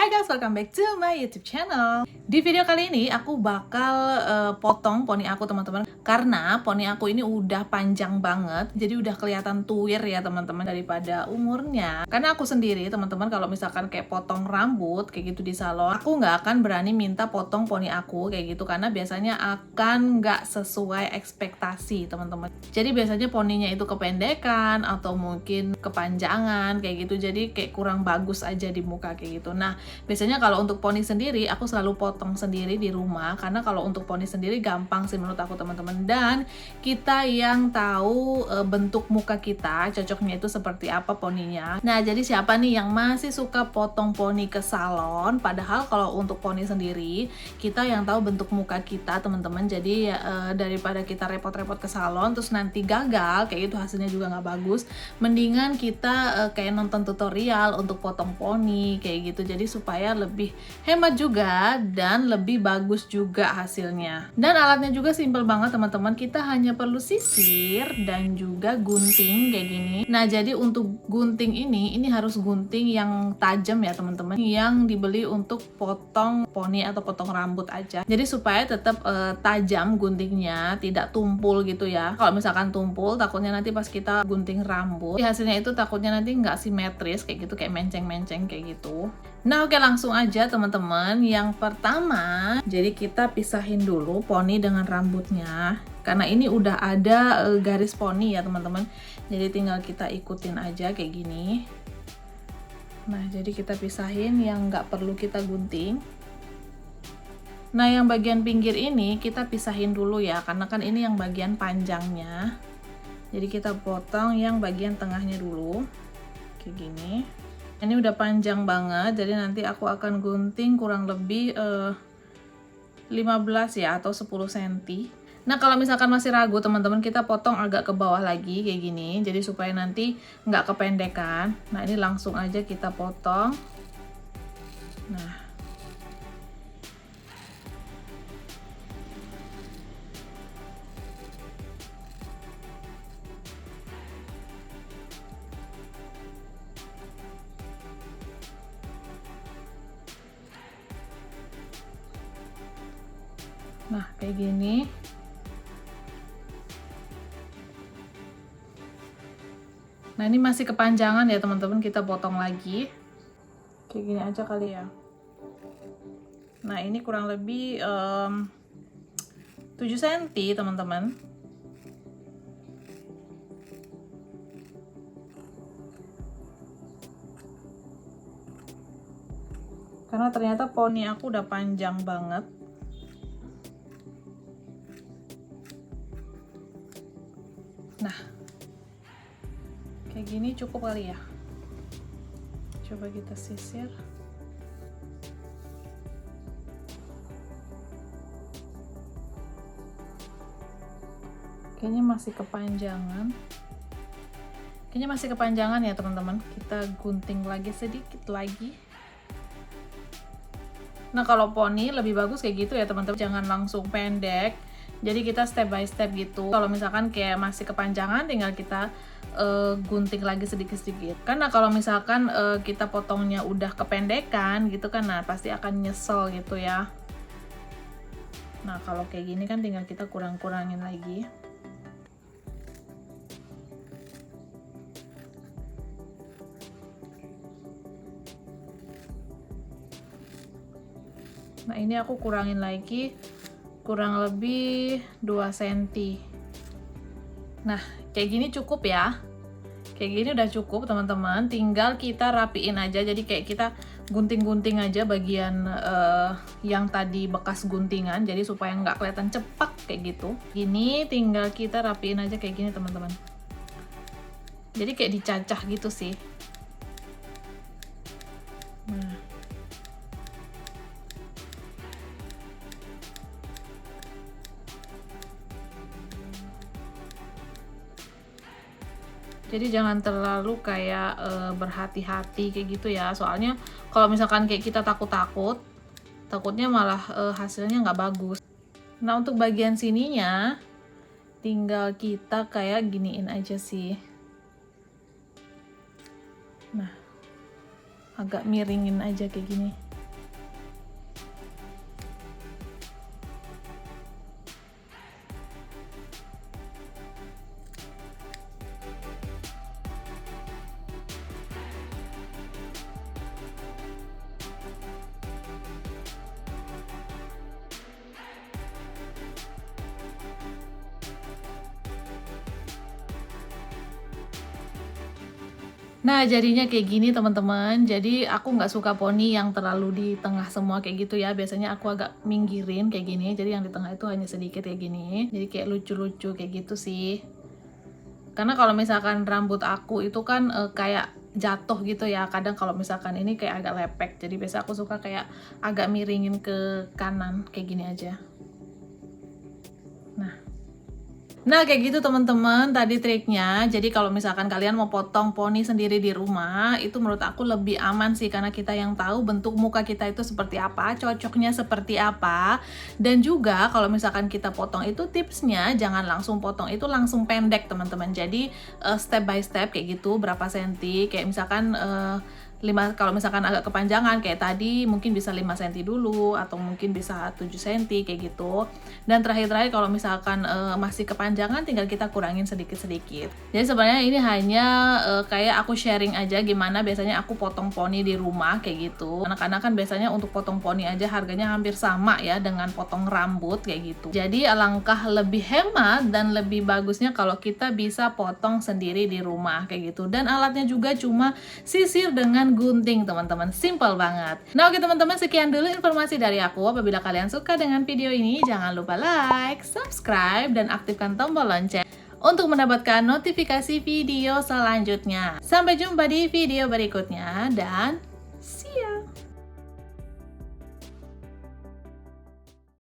Hai guys, welcome back to my YouTube channel. Di video kali ini aku bakal potong poni aku teman-teman. Karena poni aku ini udah panjang banget, jadi udah kelihatan tuir ya teman-teman daripada umurnya. Karena aku sendiri teman-teman kalau misalkan kayak potong rambut kayak gitu di salon, aku nggak akan berani minta potong poni aku kayak gitu karena biasanya akan nggak sesuai ekspektasi teman-teman. Jadi biasanya poninya itu kependekan atau mungkin kepanjangan kayak gitu, jadi kayak kurang bagus aja di muka kayak gitu. Nah, biasanya kalau untuk poni sendiri aku selalu potong sendiri di rumah karena kalau untuk poni sendiri gampang sih menurut aku teman-teman, dan kita yang tahu bentuk muka kita cocoknya itu seperti apa poninya. Nah, jadi siapa nih yang masih suka potong poni ke salon, padahal kalau untuk poni sendiri kita yang tahu bentuk muka kita teman-teman, jadi daripada kita repot-repot ke salon terus nanti gagal kayak gitu, hasilnya juga nggak bagus, mendingan kita kayak nonton tutorial untuk potong poni kayak gitu, jadi supaya lebih hemat juga dan lebih bagus juga hasilnya. Dan alatnya juga simple banget teman-teman, kita hanya perlu sisir dan juga gunting kayak gini. Nah, jadi untuk gunting ini harus gunting yang tajam ya teman-teman, yang dibeli untuk potong poni atau potong rambut aja, jadi supaya tetap tajam guntingnya, tidak tumpul gitu ya. Kalau misalkan tumpul takutnya nanti pas kita gunting rambut hasilnya itu takutnya nanti nggak simetris kayak gitu, kayak menceng-menceng kayak gitu. Nah, oke, langsung aja teman-teman. Yang pertama, jadi kita pisahin dulu poni dengan rambutnya. Karena ini udah ada garis poni ya teman-teman. Jadi tinggal kita ikutin aja kayak gini. Nah, jadi kita pisahin yang nggak perlu kita gunting. Nah, yang bagian pinggir ini kita pisahin dulu ya, karena kan ini yang bagian panjangnya. Jadi kita potong yang bagian tengahnya dulu, kayak gini. Ini udah panjang banget, jadi nanti aku akan gunting kurang lebih 15 ya atau 10 cm. Nah, kalau misalkan masih ragu teman-teman, kita potong agak ke bawah lagi kayak gini, jadi supaya nanti nggak kependekan. Nah, ini langsung aja kita potong. Nah, kayak gini. Nah, ini masih kepanjangan ya teman-teman, kita potong lagi. Kayak gini aja kali ya. Nah, ini kurang lebih 7 cm teman-teman. Karena ternyata poni aku udah panjang banget. Nah, kayak gini cukup kali ya. Coba kita sisir. Kayaknya masih kepanjangan. Kayaknya masih kepanjangan ya teman-teman. Kita gunting lagi sedikit lagi. Nah, kalau poni lebih bagus kayak gitu ya teman-teman, jangan langsung pendek. Jadi kita step by step gitu. Kalau misalkan kayak masih kepanjangan, tinggal kita gunting lagi sedikit-sedikit. Karena kalau misalkan kita potongnya udah kependekan gitu kan, nah pasti akan nyesel gitu ya. Nah, kalau kayak gini kan tinggal kita kurang-kurangin lagi. Nah, ini aku kurangin lagi kurang lebih 2 cm. Nah, kayak gini cukup ya. Kayak gini udah cukup teman-teman, tinggal kita rapiin aja. Jadi kayak kita gunting-gunting aja bagian yang tadi bekas guntingan, jadi supaya nggak kelihatan cepak kayak gitu. Gini tinggal kita rapiin aja kayak gini teman-teman. Jadi kayak dicacah gitu sih. Nah, jadi jangan terlalu kayak berhati-hati kayak gitu ya, soalnya kalau misalkan kayak kita takutnya malah hasilnya nggak bagus. Nah, untuk bagian sininya tinggal kita kayak giniin aja sih. Nah, agak miringin aja kayak gini. Nah, jadinya kayak gini teman-teman. Jadi aku nggak suka poni yang terlalu di tengah semua kayak gitu ya. Biasanya aku agak minggirin kayak gini. Jadi yang di tengah itu hanya sedikit kayak gini. Jadi kayak lucu-lucu kayak gitu sih. Karena kalau misalkan rambut aku itu kan kayak jatuh gitu ya. Kadang kalau misalkan ini kayak agak lepek. Jadi biasa aku suka kayak agak miringin ke kanan kayak gini aja. Nah kayak gitu teman-teman tadi triknya. Jadi kalau misalkan kalian mau potong poni sendiri di rumah, itu menurut aku lebih aman sih, karena kita yang tahu bentuk muka kita itu seperti apa, cocoknya seperti apa. Dan juga kalau misalkan kita potong itu tipsnya jangan langsung potong itu langsung pendek teman-teman. Jadi step by step kayak gitu, berapa senti, kayak misalkan 5, kalau misalkan agak kepanjangan kayak tadi mungkin bisa 5 cm dulu, atau mungkin bisa 7 cm kayak gitu. Dan terakhir kalau misalkan masih kepanjangan tinggal kita kurangin sedikit-sedikit. Jadi sebenarnya ini hanya kayak aku sharing aja gimana biasanya aku potong poni di rumah kayak gitu. Karena kan biasanya untuk potong poni aja harganya hampir sama ya dengan potong rambut kayak gitu. Jadi alangkah lebih hemat dan lebih bagusnya kalau kita bisa potong sendiri di rumah kayak gitu. Dan alatnya juga cuma sisir dengan gunting teman-teman, simple banget. Nah oke teman-teman, sekian dulu informasi dari aku. Apabila kalian suka dengan video ini, jangan lupa like, subscribe, dan aktifkan tombol lonceng untuk mendapatkan notifikasi video selanjutnya. Sampai jumpa di video berikutnya dan see ya.